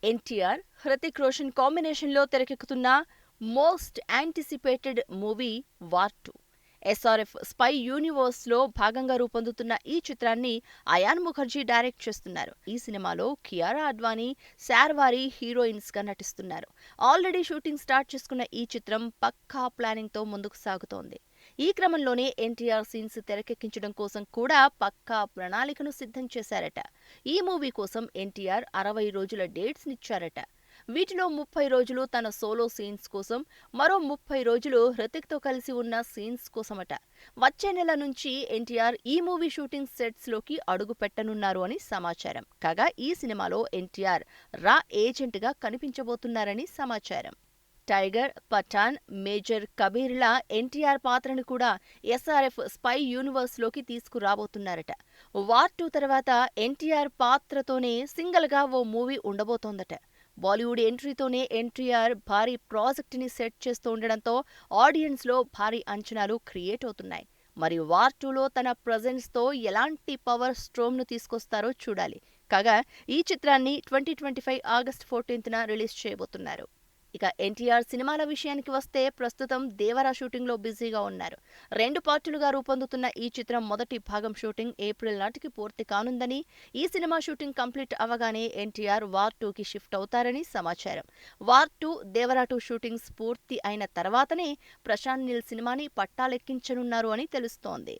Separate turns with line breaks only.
ఎన్టీఆర్, హృతిక్ రోషన్ కాంబినేషన్లో తెరకెక్కుతున్న most anticipated movie war 2. SRF spy యూనివర్స్లో భాగంగా రూపొందుతున్న ఈ చిత్రాన్ని అయాన్ ముఖర్జీ డైరెక్ట్ చేస్తున్నారు. ఈ సినిమాలో కియారా అడ్వాణీ, శార్వారి హీరోయిన్స్గా నటిస్తున్నారు. ఆల్రెడీ షూటింగ్ స్టార్ట్ చేసుకున్న ఈ చిత్రం పక్కా ప్లానింగ్తో ముందుకు సాగుతోంది. ఈ క్రమంలోనే ఎన్టీఆర్ సీన్స్ తెరకెక్కించడం కోసం కూడా పక్కా ప్రణాళికను సిద్ధం చేశారట. ఈ మూవీ కోసం ఎన్టీఆర్ 60 రోజుల డేట్స్ నిచ్చారట. వీటిలో 30 రోజులు తన సోలో సీన్స్ కోసం, మరో 30 రోజులు హృతిక్తో కలిసి ఉన్న సీన్స్ కోసమట. వచ్చే నెల నుంచి ఎన్టీఆర్ ఈ మూవీ షూటింగ్ సెట్స్ లోకి అడుగు పెట్టనున్నారు అని సమాచారం. కాగా ఈ సినిమాలో ఎన్టీఆర్ రా ఏజెంట్ గా కనిపించబోతున్నారని సమాచారం. టైగర్, పఠాన్, మేజర్ కబీర్లా ఎన్టీఆర్ పాత్రను కూడా ఎస్ఆర్ఎఫ్ స్పై యూనివర్స్ లోకి తీసుకురాబోతున్నారట. వార్ 2 తర్వాత ఎన్టీఆర్ పాత్రతోనే సింగిల్ గా ఓ మూవీ ఉండబోతోందట. బాలీవుడ్ ఎంట్రీతోనే ఎన్టీఆర్ భారీ ప్రాజెక్ట్ ని సెట్ చేస్తుండడంతో ఆడియన్స్ లో భారీ అంచనాలు క్రియేట్ అవుతున్నాయి. మరి వార్ 2లో తన ప్రజెన్స్ తో ఎలాంటి పవర్ స్ట్రోమ్ ను తీసుకొస్తారో చూడాలి. కాగా ఈ చిత్రాన్ని 2025 ఆగస్టు 14న రిలీజ్ చేయబోతున్నారు. ఇక ఎన్టీఆర్ సినిమాల విషయానికి వస్తే ప్రస్తుతం దేవరా షూటింగ్ లో బిజీగా ఉన్నారు. 2 పార్టులుగా రూపొందుతున్న ఈ చిత్రం మొదటి భాగం షూటింగ్ ఏప్రిల్ నాటికి పూర్తి కానుందని, ఈ సినిమా షూటింగ్ కంప్లీట్ అవగానే ఎన్టీఆర్ వార్ 2కి షిఫ్ట్ అవుతారని సమాచారం. వార్ 2, దేవరా 2 షూటింగ్స్ పూర్తి అయిన తర్వాతనే ప్రశాంత్ నీల్ సినిమాని పట్టాలెక్కించనున్నారు అని తెలుస్తోంది.